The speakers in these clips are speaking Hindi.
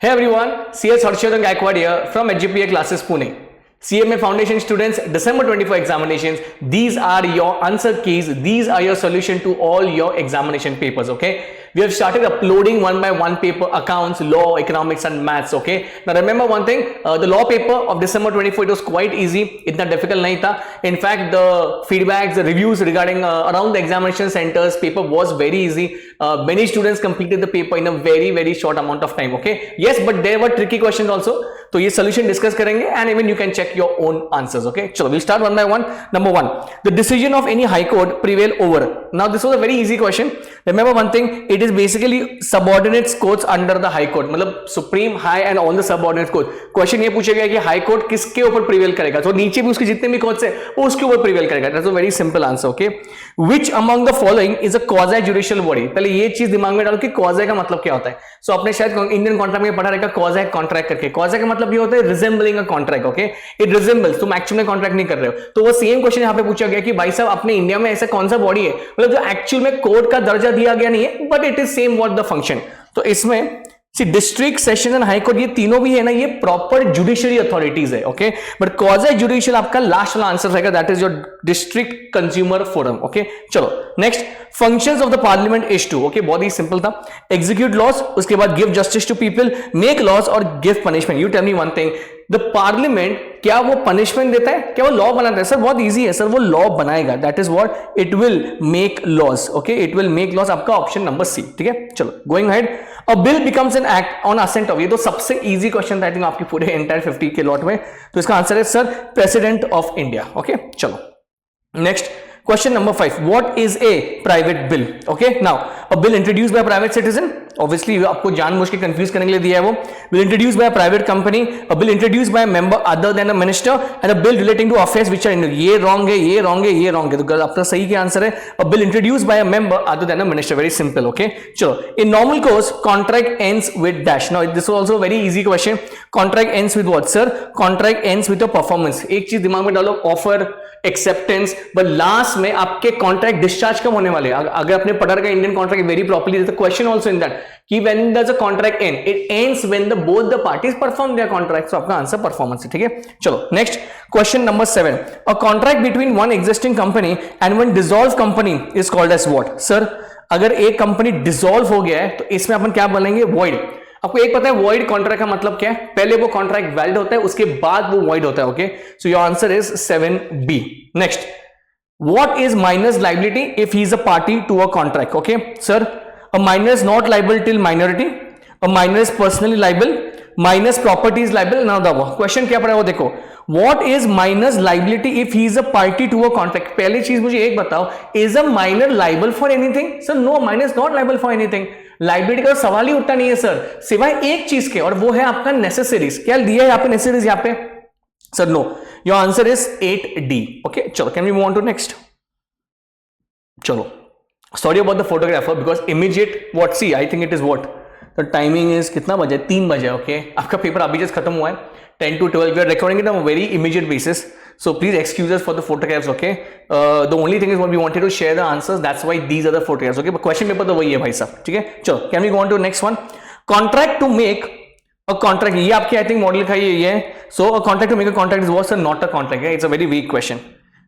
Hey everyone, CS Harshadhan Gaikwad here from HGPA Classes Pune. CMA Foundation students, December 24 examinations. These are your answer keys. These are your solution to all your examination papers, okay? We have started uploading one by one paper, accounts, law, economics and maths, okay? Now remember one thing, the law paper of December 24, it was quite easy. Itna difficult nahi tha. In fact, the feedbacks, the reviews regarding around the examination centers paper was very easy. Many students completed the paper in a very short amount of time, okay? Yes, but there were tricky questions also. तो ये solution discuss करेंगे and even you can check your own answers, okay? चलो, we'll start one by one. Number one, the decision of any high court prevail over. Now this was a very easy question. Remember one thing, it is basically subordinate courts under the high court. मतलब supreme, high and all the subordinate court. Question ये पूछा गया कि high court किसके ऊपर prevail करेगा? तो नीचे भी उसके जितने भी courts है वो उसके ऊपर prevail करेगा. That's a very simple answer, okay? Which among the following is a quasi judicial body? पहले ये चीज दिमाग में डालो कि quasi का मतलब क्या होता है. So आपने शायद इंडियन कॉन्ट्रैक्ट में पढ़ा रहेगा quasi contract करके. Quasi का मतलब ये होता है resembling a contract, okay? It resembles. तुम एक्चुअल में कॉन्ट्रैक्ट नहीं कर रहे हो. तो वो सेम क्वेश्चन यहाँ पे पूछा गया कि भाई साहब अपने इंडिया में ऐसा कौन सा बॉडी है मतलब जो एक्चुअल में कोर्ट का दर्जा दिया गया नहीं है but it is same what the function. तो इसमें district, session and high court ये तीनों भी है ना, ये प्रॉपर जुडिशरी अथॉरिटीज है, ओके? बट क्वाजी जुडिशियल आपका लास्ट वाला आंसर रहेगा, that is your district consumer forum, okay? चलो next, functions of the parliament is to, okay? बहुत ही सिंपल था. एग्जीक्यूट लॉज, उसके बाद give justice to people, make laws और give punishment. You tell me one thing, the parliament क्या वो पनिशमेंट देता है, क्या वो लॉ बनाता है? सर बहुत इजी है सर, वो लॉ बनाएगा. That is what it will make laws, okay? It will make laws, आपका ऑप्शन नंबर सी, ठीक है? चलो going ahead, a bill becomes an act on assent of, ये तो सबसे इजी क्वेश्चन था आई थिंक आपकी पूरे एंटायर 50 के लॉट में. तो इसका आंसर है sir president of India, okay? चलो next, question number 5, what is a private bill? Okay, now a bill introduced by a private citizen, obviously आपको जानबूझ के कंफ्यूज करने के लिए दिया है वो. bill introduced by a private company, a bill introduced by a member other than a minister and a bill relating to affairs which are in, ये wrong है, ये wrong है, ये wrong है. तो आपका सही क्या आंसर है? a bill introduced by a member other than a minister. very simple, okay? चलो, in normal course contract ends with dash. now this was also a very easy question. contract ends with what sir? contract ends with a performance. एक चीज दिमाग में डालो, ऑफर, एक्सेप्टेंस, बट लास्ट में आपके कॉन्ट्रैक्ट डिस्चार्ज कब होने वाले? अगर आपने पढ़ा रखा Indian contract very properly, the question also in that कि when does a contract end? It ends when the both the parties perform their contract. So आपका आंसर परफॉर्मेंस है, ठीक है? चलो next, question number 7, a contract between one existing company and one dissolve company is called as what? Sir अगर एक कंपनी डिसॉल्व हो गया है तो इसमें अपन क्या बोलेंगे? वॉइड. आपको एक पता है वॉइड कॉन्ट्रैक्ट का मतलब क्या है? पहले वो कॉन्ट्रैक्ट वैलिड होता है, उसके बाद वो वॉइड होता है, okay? So your answer is 7B. Next, what is minor's liability if he is a party to a contract? okay sir, a minor is not liable till minority, a minor is personally liable, minor's property is liable. now the question क्या पड़ा है वो देखो, what is minor's liability if he is a party to a contract? पहली चीज मुझे एक बताओ, is a minor liable for anything? sir no, minor is not liable for anything. Liability का सवाल ही उठता नहीं है सर, सिवाय एक चीज के, और वो है आपका नेसेसरीज. क्या दिया है यहाँ पे नेसेसरीज? यहाँ पे sir no, your answer is 8D, okay? चलो can we move on to next. चलो, sorry about the photographer because immediate what see I think it is what the timing is, कितना बजे? 3 बजे, ओके? आपका पेपर अभी जस्ट खत्म हुआ है, 10 to 12. we are recording it on a very immediate basis, so please excuse us for the photographs, okay? The only thing is what we wanted to share the answers, that's why these are the photographs, okay? but question paper तो वही है भाई साहब, ठीक है? चलो can we go on to next one, contract to make a contract. ये आपकी आई थिंक मॉडल लिखा है ये है. so a contract to make a contract is what sir? not a contract, it's a very weak question.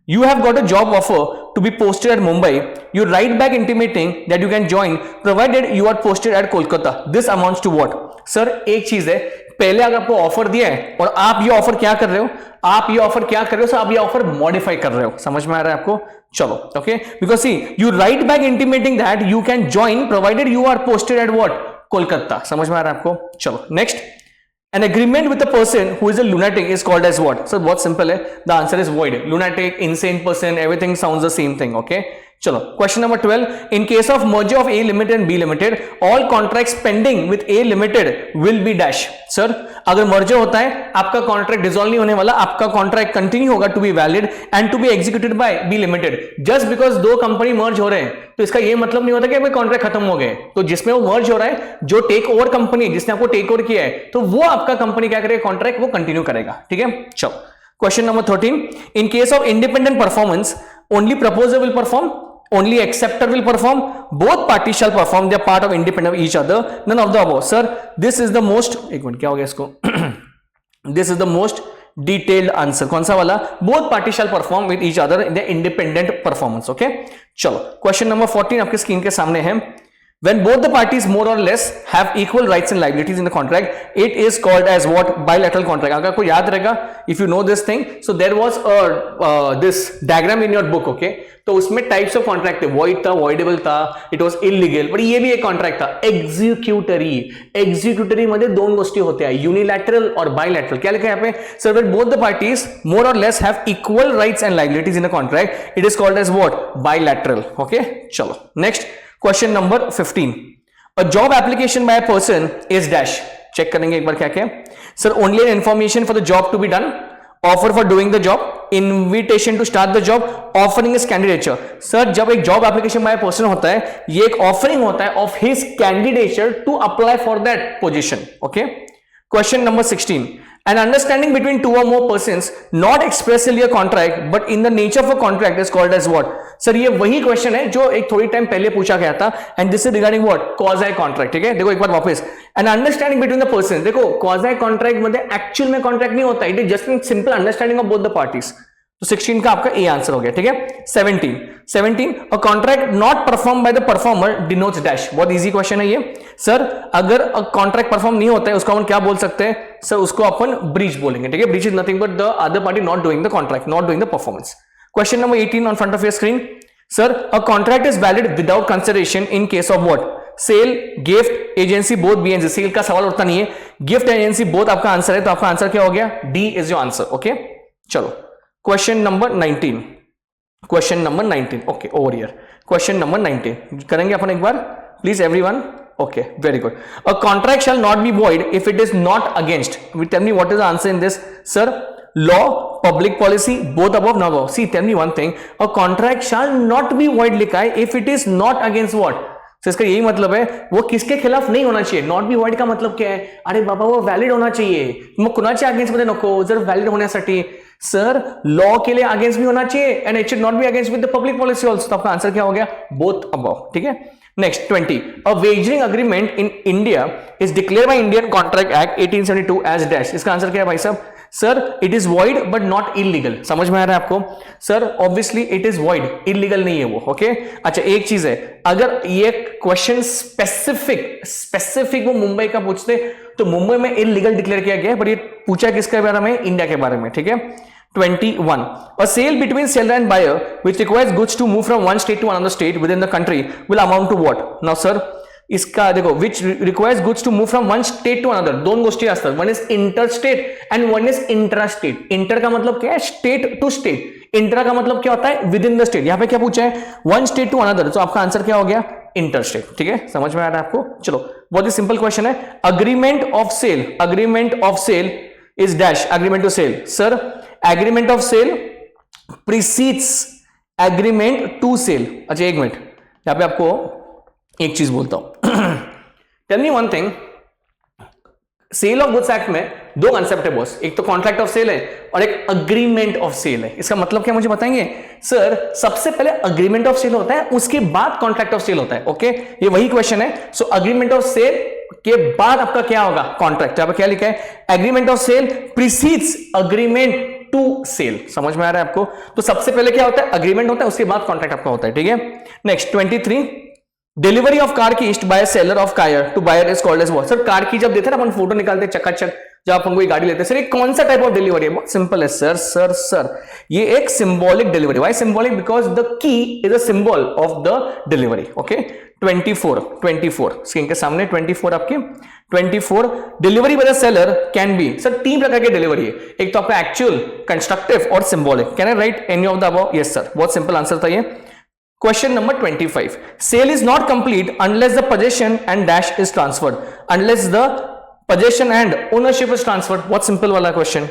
You have got a job offer to be posted at Mumbai. You write back intimating that you can join provided you are posted at Kolkata. This amounts to what? Sir एक चीज है, पहले अगर आपको ऑफर दिया है और आप ये ऑफर क्या कर रहे हो? आप ये ऑफर क्या कर रहे हो सर? आप ये ऑफर मॉडिफाई कर रहे हो. समझ में आ रहा है आपको? चलो okay, because see you write back intimating that you can join provided you are posted at what? Kolkata. समझ में आ रहा है आपको? चलो next, an agreement with a person who is a lunatic is called as what? so बहुत simple है, the answer is void. lunatic, insane person, everything sounds the same thing, okay? चलो question number 12, in case of merger of A limited and B limited all contracts pending with A limited will be dash. sir अगर मर्जर होता है आपका कॉन्ट्रैक्ट डिसॉल्व नहीं होने वाला, आपका कॉन्ट्रैक्ट कंटिन्यू होगा to be valid and to be executed by B limited. Just because दो कंपनी मर्ज हो रहे हैं तो इसका ये मतलब नहीं होता कि कॉन्ट्रैक्ट खत्म हो गए. तो जिसमें वो मर्ज हो रहा है, जो टेक ओवर कंपनी जिसने आपको टेक ओवर किया है, तो वो आपका कंपनी क्या करेगा? कॉन्ट्रैक्ट वो कंटिन्यू करेगा, ठीक है? चलो question number 13, in case of independent performance only proposer will perform. only acceptor will perform, both parties shall perform, they are part of independent of each other, none of the above. Sir, this is the most, एक मिनट क्या हो गया इसको this is the most detailed answer. कौन सा वाला? both parties shall perform with each other in the independent performance. okay, चलो क्वेश्चन नंबर 14 आपके स्क्रीन के सामने है. When both the parties more or less have equal rights and liabilities in the contract, it is called as what? Bilateral contract. अगर आपको याद रहेगा, if you know this thing, so there was a this diagram in your book, okay? तो उसमें types of contract थे, void था, voidable था, it was illegal, but ये भी एक contract था, executory. executory मध्ये दोन गोष्टी होते हैं, unilateral और bilateral. क्या लिखा है यहाँ पे? So when both the parties more or less have equal rights and liabilities in a contract, it is called as what? Bilateral. okay, चलो next. Question number 15. A job application by a person is dash. Check करेंगे एक बार क्या क्या. Sir only information for the job to be done, offer for doing the job, invitation to start the job, offering is candidature. Sir जब एक जॉब एप्लीकेशन बाय पर्सन होता है, ये एक ऑफरिंग होता है of his candidature to apply for that position. Okay. Question number 16. An understanding between two or more persons, not expressly a contract, but in the nature of a contract, is called as what? Sir ये वही क्वेश्चन है जो एक थोड़ी टाइम पहले पूछा गया था, and this is regarding what? Quasi contract. ठीक है, देखो एक बार वापस. An understanding between the person. देखो क्वाज़ी कॉन्ट्रैक्ट मध्ये एक्चुअल में कॉन्ट्रैक्ट नहीं होता, it is just in simple understanding of both the parties. तो 16 का आपका ए आंसर हो गया. ठीक है. 17 a contract not perform by the performer denotes dash. बहुत इजी क्वेश्चन है ये. सर अगर कॉन्ट्रैक्ट परफॉर्म नहीं होता है उसको हम क्या बोल सकते हैं? सर उसको अपन ब्रीच बोलेंगे. ठीक है. Breach is nothing but the other party not doing the contract, not doing the performance. Question number 18 on front of your screen. Sir a contract is valid without consideration in case of what? Sale, gift, agency both B and sale का सवाल उठता नहीं है. गिफ्ट एजेंसी बोथ आपका आंसर है, तो आपका आंसर क्या हो गया? D is your answer. Okay. चलो question number 19. Question number 19. Okay, over here. Question number 19 करेंगे अपन एक बार, please everyone. Okay, very good. A contract shall not be void if it is not against. Tell me what is the answer in this. Sir law, public policy, both above, not above. See tell me one thing, a contract shall not be void लिखा है if it is not against what? तो इसका यही मतलब है वो किसके खिलाफ नहीं होना चाहिए. नॉट बी वॉइड का मतलब क्या है? अरे बाबा वो वैलिड होना चाहिए. मग कुणाच्या अगेन्स्ट मध्ये नको, जर वैलिड होण्यासाठी. सर लॉ के लिए अगेंस्ट भी होना चाहिए and it should not be against with the public policy also. तो आपका आंसर क्या हो गया? Both above. ठीक है. Next 20. A wagering agreement in India is declared by Indian contract act 1872 as dash. इसका आंसर क्या है भाई साहब? Sir it is void but not illegal. समझ में आ रहा है आपको? Sir obviously it is void, illegal नहीं है वो. ओके. अच्छा एक चीज है, अगर ये क्वेश्चन स्पेसिफिक वो मुंबई का पूछते तो मुंबई में इलीगल डिक्लेयर किया गया है, बट ये पूछा किसके बारे में? इंडिया के बारे में. ठीक है. 21. A sale between seller and buyer which requires goods to move from one state to another state within the country will amount to what? Now sir इसका देखो, which requires goods to move from one state to another. दोन गोष्टी असतात, one is interstate and one is intrastate. Inter का मतलब क्या है? State to state. इंट्रा का मतलब क्या होता है? Within the state. यहां पे क्या पूछा है? One state to another. तो आपका आंसर क्या हो गया? इंटरस्टेट. ठीक है, समझ में आ रहा है आपको? चलो बहुत ही सिंपल क्वेश्चन है. Agreement of sale, agreement of sale is dash. Agreement to sale. Sir agreement of sale precedes agreement to sale. अच्छा एक मिनट, यहां पे आपको एक चीज बोलता हूं. Tell me one thing, sale of goods act में दो कंसेप्ट है बॉस. एक तो कॉन्ट्रैक्ट ऑफ सेल है और एक अग्रीमेंट ऑफ सेल है. इसका मतलब क्या मुझे बताएंगे? सर सबसे पहले अग्रीमेंट ऑफ सेल होता है, उसके बाद कॉन्ट्रैक्ट ऑफ सेल होता है. ओके, ये वही क्वेश्चन है. सो अग्रीमेंट ऑफ सेल के बाद आपका क्या होगा? कॉन्ट्रैक्ट. यहां पर क्या लिखा है? Agreement of sale precedes agreement to sale. समझ में आ रहा है आपको? तो सबसे पहले क्या होता है? अग्रीमेंट होता है, उसके बाद कॉन्ट्रैक्ट आपका होता है. ठीक है. नेक्स्ट 23. डिलीवरी ऑफ कार की by a seller of car to buyer is called as what? Sir car की जब देते हैं ना अपन, फोटो निकालते हैं चकाचक, जब अपन कोई गाड़ी लेते हैं, सर ये कौन सा टाइप ऑफ डिलीवरी है? बहुत सिंपल है सर. सर ये एक symbolic delivery. Why symbolic? Because the key is a symbol of the delivery. Okay. 24 screen के सामने 24 आपकी 24. Delivery by the seller can be. Sir तीन प्रकार की डिलीवरी है. एक तो आपका एक्चुअल, कंस्ट्रक्टिव और symbolic. Can I right any of the above? Yes sir. बहुत सिंपल आंसर था ये. Question number 25. Sale is not complete unless the possession and dash is transferred. Unless the possession and ownership is transferred. बहुत सिंपल वाला क्वेश्चन.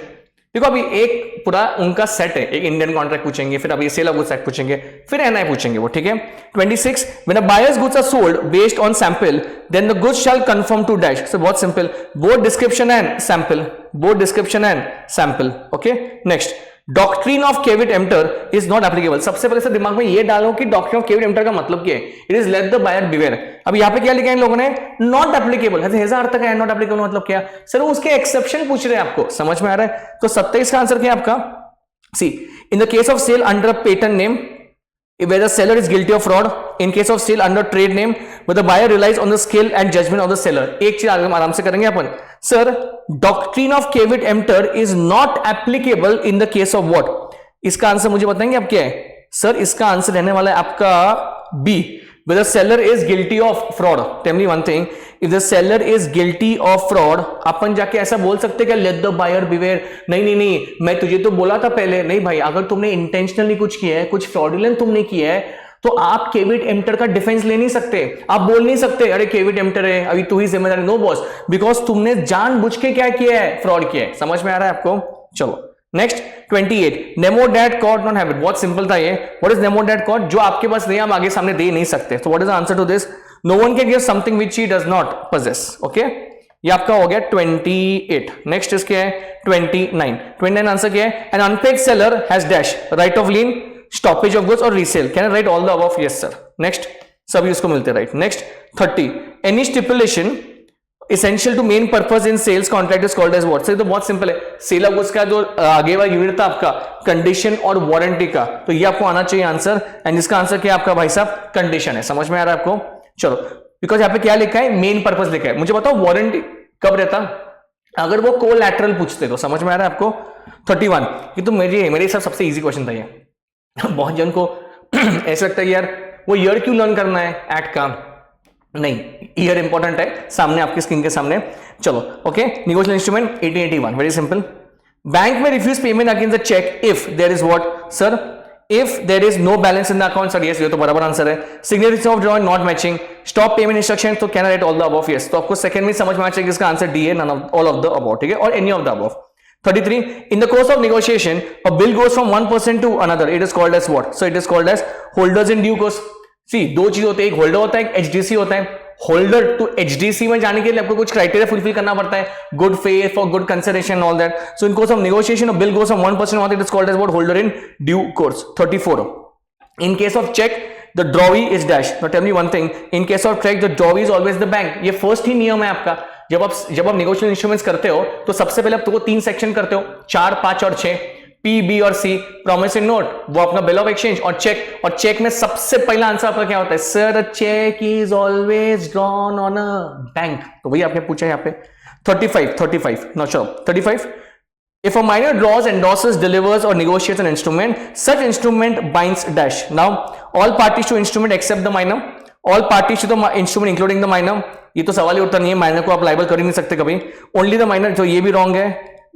देखो अभी एक पूरा उनका सेट है. एक इंडियन कॉन्ट्रैक्ट पूछेंगे, फिर अभी सेल ऑफ गुड्स एक्ट पूछेंगे, फिर एनआई पूछेंगे वो. ठीक है. 26. When a buyer's goods are sold based on sample, then the goods shall conform to dash. So बहुत simple. Both description and sample. Both description and sample. Okay. Next. Doctrine of caveat emptor is not applicable. सबसे पहले से दिमाग में ये डालो कि डॉक्ट्रिन ऑफ केविट एम्प्टर का मतलब क्या है। It is let the buyer beware. अब यहां पे क्या लिखा है इन लोगों ने, नॉट एप्लीकेबल। ऐसा अर्थ का है नॉट एप्लीकेबल मतलब क्या सर, उसके एक्सेप्शन पूछ रहे हैं आपको, समझ में आ रहा है। तो 27 का आंसर क्या है आपका, see in the case of sale under a patent name where the seller is guilty of fraud, in case of sale under trade name where the buyer relies on the skill and judgment of the seller। एक चीज आराम से करेंगे अपन, sir doctrine of caveat emptor is not applicable in the case of what. इसका आंसर मुझे बताएंगे आप क्या है सर, इसका आंसर रहने वाला है आपका B, where the seller is guilty of fraud। tell me one thing, if the seller is guilty of fraud, अपन जाके ऐसा बोल सकते क्या let the buyer beware? नहीं, मैं तुझे तो बोला था पहले। नहीं भाई, अगर तुमने इंटेंशनली कुछ किया है, कुछ फ्रॉडुलेंट तुमने किया है, तो आप केविट एम्प्टर का डिफेंस ले नहीं सकते। आप बोल नहीं सकते अरे केविट एम्प्टर है, अभी तू ही जिम्मेदार। नो बॉस, बिकॉज तुमने जानबूझ के क्या किया है, फ्रॉड किया है। समझ में आ रहा है आपको। चलो next 28, nemo dat quod not have it. बहुत सिंपल था ये। What is nemo dat quod? जो आपके पास नहीं, हम आगे सामने दे नहीं सकते। तो what is the answer to this? No one can give something which he does not possess. Okay, ये आपका हो गया 28। नेक्स्ट इसके है 29। 29 आंसर क्या है? An unpaid seller has dash right of lien, stoppage of goods और resale. Can I write all the above? Yes sir. Next सभी उसको मिलते right. Next 30, any stipulation essential to main purpose in sales contract is called as what? Sir तो बहुत सिंपल है। सेल ऑफ गुड्स का जो आगे वाला यूनिट था आपका कंडीशन और वारंटी का, तो ये आपको आना चाहिए आंसर। एंड इसका आंसर क्या है आपका भाई साहब? कंडीशन है। समझ में आ रहा है आपको? चलो, बिकॉज यहाँ पे क्या लिखा है, मेन पर्पस लिखा है। मुझे बताओ वारंटी कब रहता अगर वो कोलैटरल पूछते तो? समझ में आ रहा है आपको? 31, ये तो मेरे हिसाब सबसे इजी क्वेश्चन था ये। बहुत जन को ऐसा लगता है यार वो ईयर क्यों लर्न करना है एक्ट का। नहीं, ईयर इंपॉर्टेंट है, सामने आपकी स्क्रीन के सामने। चलो okay, negotiable instrument 1881, very simple. Bank में refuse payment against the cheque if there is what sir? If there is no balance in the account. Sir yes, ये तो बराबर आंसर है। Signature of drawing not matching, stop payment instruction. तो can I write all the above? Yes. तो आपको सेकंड में समझ में आ चाहिए इसका आंसर डी है, none of all of the above, ठीक है, और any of the above. 33, in the course of negotiation a bill goes from one person to another, it is called as what? So it is called as holders in due course। See, दो चीज होते हैं, एक होल्डर होता है, एक एचडीसी होता है। होल्डर टू एचडीसी में जाने के लिए आपको कुछ क्राइटेरिया फुलफिल करना पड़ता है, good faith for good consideration all that. So in course of negotiation a bill goes from one person on, it is called as what? Holder in due course. 34, in case of cheque the drawee is dash. Now tell me one thing, in case of cheque the drawee is always the bank. ये फर्स्ट ही नियम है आपका। जब आप नेगोशिएशन इंस्ट्रूमेंट्स करते हो तो सबसे पहले आप तो 3 सेक्शन करते हो, 4, 5 और 6, पी, बी और सी। प्रॉमिसरी नोट वो अपना बिल ऑफ एक्सचेंज, और चेक। और चेक में सबसे पहला आंसर आपका क्या होता है? Sir cheque is always drawn on a bank. तो वही आपने पूछा यहाँ पे। 35 नो चलो 35, if a minor draws, endorses, delivers or negotiates an instrument, such instrument binds dash। Now all parties to instrument except the minor, all parties to the instrument including the minor। ये तो सवाल ही उठता नहीं है, माइनर को आप लाइबल कर ही नहीं सकते कभी। Only the minor. तो ये भी रॉन्ग है,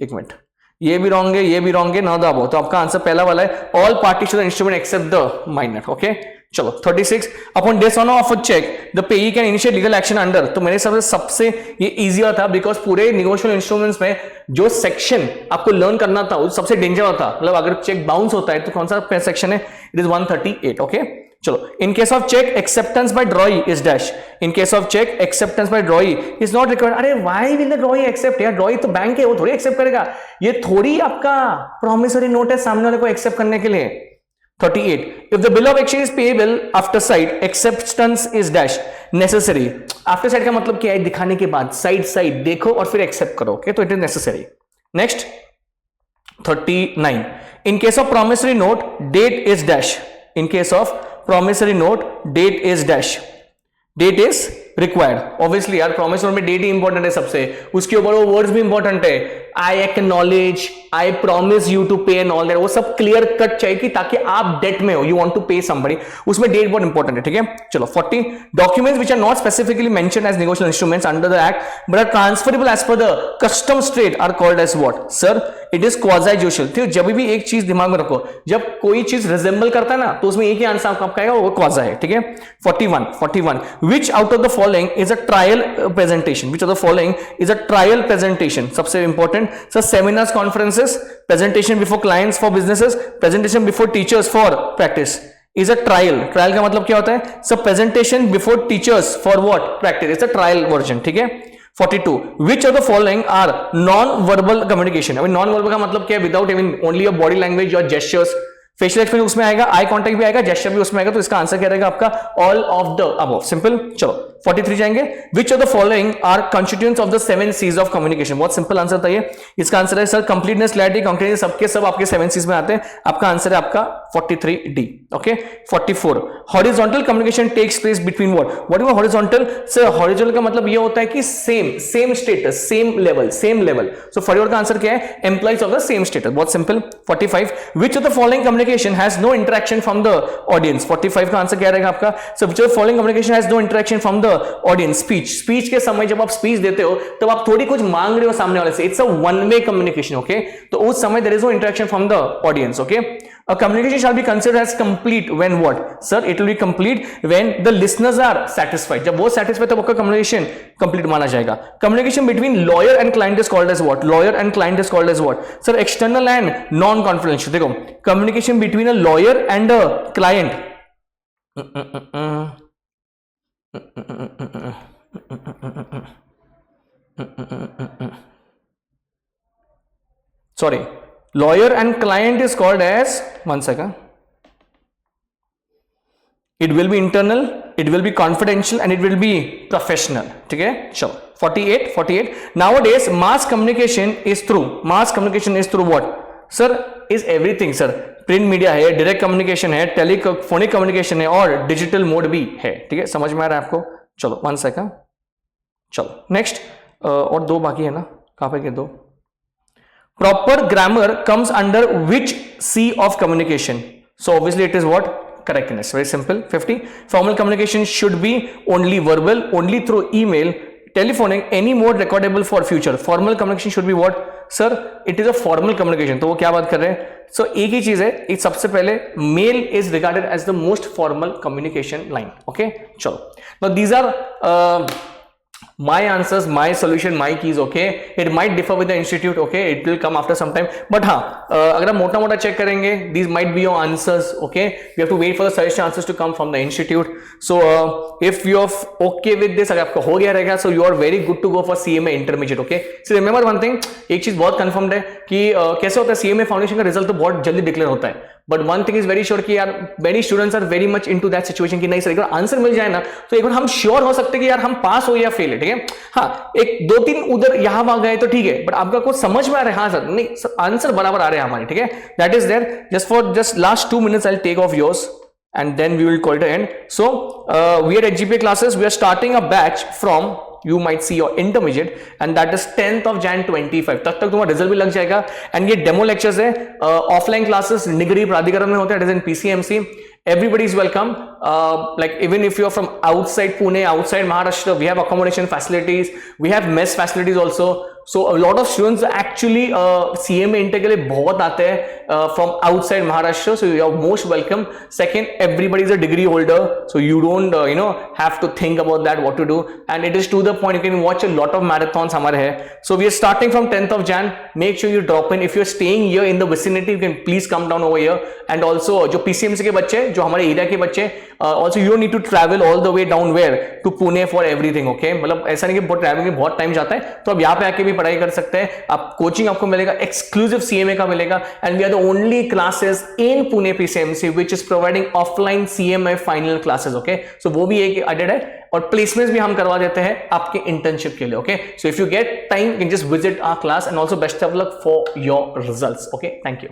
एक मिनट, ये भी रॉन्ग है, ये भी रॉन्ग है, ना दबो। तो आपका आंसर पहला वाला है, all parties to the instrument except the minor. Okay चलो 36, upon dishonour of a cheque the payee can initiate legal action under. तो मेरे हिसाब से सबसे ये इजी था, बिकॉज पूरे नेगोशिएबल इंस्ट्रूमेंट्स में जो सेक्शन आपको लर्न करना था वो सबसे डेंजर था। मतलब अगर चेक बाउंस होता है तो कौन सा सेक्शन है? It is 138। ओके चलो, in case of cheque acceptance by drawee is dash. In case of cheque acceptance by drawee is not required. अरे why will the drawee accept? यार ड्रॉई तो बैंक है, वो थोड़ी एक्सेप्ट करेगा। ये थोड़ी आपका प्रॉमिसरी नोट है सामने वाले को एक्सेप्ट करने के लिए। 38, if the bill of exchange is payable after sight, acceptance is dash necessary। After side का मतलब क्या है? दिखाने के बाद, साइड देखो और फिर एक्सेप्ट करो। ओके तो it is necessary. Next 39, in case of promissory note date is dash। in case of promissory note date is dash, date is required। Obviously यार promissory note में डेट ही इंपॉर्टेंट है सबसे, उसके ऊपर वो वर्ड्स भी इंपॉर्टेंट है, I acknowledge, I promise you to pay and all that. वो सब क्लियर कट चाहिए कि ताकि आप डेट में हो, you want to pay somebody, उसमें डेट बहुत इंपॉर्टेंट है। ठीक है चलो 40, documents which are not specifically mentioned as negotiable instruments under the act but are transferable as per the customs trade are called as what? Sir it is quasi judicial. ठीक है, जब भी एक चीज दिमाग में रखो, जब कोई चीज रिजेंबल करता है ना तो उसमें एक ही आंसर आपका आएगा, वो क्वाजा है। ठीक है 41, which out of the following is a trial presentation? which of the following is a trial presentation? सबसे important sir, seminars, conferences, presentation before clients for businesses, presentation before teachers for practice is a trial। Trial का मतलब क्या होता है? Sir presentation before teachers for what? practice is a trial version। ठीक है 42 which of the following are non-verbal communication. अभी non-verbal का मतलब क्या है? Without even only your body language, your gestures, facial expression उसमें आएगा, आई कांटेक्ट भी आएगा, जेस्चर भी उसमें आएगा, तो इसका आंसर क्या रहेगा आपका? All of the above. Simple. चलो 43 जाएंगे. Which of the following are constituents of the 7 C's of communication. बहुत सिंपल आंसर था ये. इसका आंसर है सर कंप्लीटनेस, क्लैरिटी, कॉन्क्रीटनेस, सबके सब आपके 7 C's में आते हैं. आपका आंसर है आपका 43D. Okay. 44 horizontal communication takes place between what. What is horizontal? Sir horizontal का मतलब ये होता है कि same status, same level. So for your का आंसर क्या है? Employees of the same status. बहुत simple. 45 which of the following communication has no interaction from the audience. 45 का आंसर क्या रहेगा आपका? So which of the following communication has no interaction from the audience. Speech के समय जब आप स्पीच देते हो तब आप थोड़ी कुछ मांग रहे हो सामने वाले से. It's a one way communication. Okay. तो उस समय there is no interaction from the audience. Okay. A communication shall be considered as complete when what? Sir, it will be complete when the listeners are satisfied. जब वो satisfied तब आपका communication complete माना जाएगा. Communication between lawyer and client is called as what? Lawyer and client is called as what? Sir, external and non-confidential. देखो, communication between a lawyer and a client. Sorry. Lawyer and client is called as, one second, it will be internal, it will be confidential, and it will be professional. ठीक है. चलो 48 nowadays mass communication is through what? Sir, is everything. Sir, print media है, डायरेक्ट कम्युनिकेशन है, टेलीफोनिक कम्युनिकेशन है और डिजिटल मोड भी है. ठीक है. समझ में आ रहा है आपको? चलो 1 सेकंड. चलो नेक्स्ट. और 2 बाकी है ना. कहां पे के 2? Proper grammar comes under which C of communication? So obviously it is what? Correctness. Very simple. 50 formal communication should be only verbal, only through email, telephonic, any mode recordable for future. Formal communication should be what? Sir, it is a formal communication. तो वो क्या बात कर रहे हैं? So एक ही चीज है. एक सबसे पहले mail is regarded as the most formal communication line. Okay? चलो. Now these are my answers, my solution, my keys. Okay, it might differ with the institute. Okay, it will come after some time, but हाँ, अगर हम मोटा मोटा चेक करेंगे, these might be your answers. Okay, we have to wait for the suggested answers to come from the institute. So if you are okay with this, अगर आपका हो गया रहेगा, so you are very good to go for CMA intermediate. Okay, so remember one thing, एक चीज बहुत confirmed है कि कैसे होता है CMA फाउंडेशन का रिजल्ट तो बहुत जल्दी डिक्लेयर होता है. But one thing is very sure कि यार many students are very much into that situation कि नहीं सर एक बार आंसर मिल जाए ना तो एक बार हम श्योर हो सकते हैं कि यार हम पास हो या फेल है. ठीक है. हाँ, एक 2-3 उधर यहां वहां गए तो ठीक है, बट आपका कुछ समझ में आ रहा है? हाँ सर, नहीं सर, आंसर बराबर आ रहे हैं हमारे. ठीक है. That is there. Just last 2 minutes I'll take off yours and then we will call it an end. So we are at GPA classes. We are starting a batch from, you might see your intermediate, and that is 10th of Jan 25. तब तक तुम्हारा रिजल्ट भी लग जाएगा. एंड ये डेमो लेक्चर्स है, ऑफलाइन क्लासेस निगरी प्राधिकरण में होते हैं. It is in PCMC. Everybody is welcome. Like even if you are from outside Pune, outside Maharashtra, we have accommodation facilities. We have mess facilities also. So a lot of students actually CMA intake के लिए बहुत आते हैं from outside Maharashtra. So you are most welcome. Second, everybody is a degree holder, so you don't have to think about that what to do. And it is to the point. You can watch a lot of marathons हमारे हैं. So we are starting from 10th of Jan. Make sure you drop in. If you are staying here in the vicinity, you can please come down over here. And also जो PCMC के बच्चे, जो हमारे एरिया के बच्चे, also you don't need to travel all the way down where to Pune for everything. Okay, मतलब ऐसा नहीं कि बहुत ट्रैवलिंग में बहुत टाइम जाता है, तो आप यहाँ पे आके भी पढ़ाई कर सकते हैं. आप कोचिंग आपको मिलेगा, एक्सक्लूसिव CMA का मिलेगा. And we are the only classes in Pune PCMC which is providing offline CMA final classes. Okay, so वो भी एक एडेड है और प्लेसमेंट्स भी हम करवा देते हैं आपके इंटर्नशिप के लिए. Okay, so if you get time, you can just visit our class. And also best of luck for your results. Okay, thank you.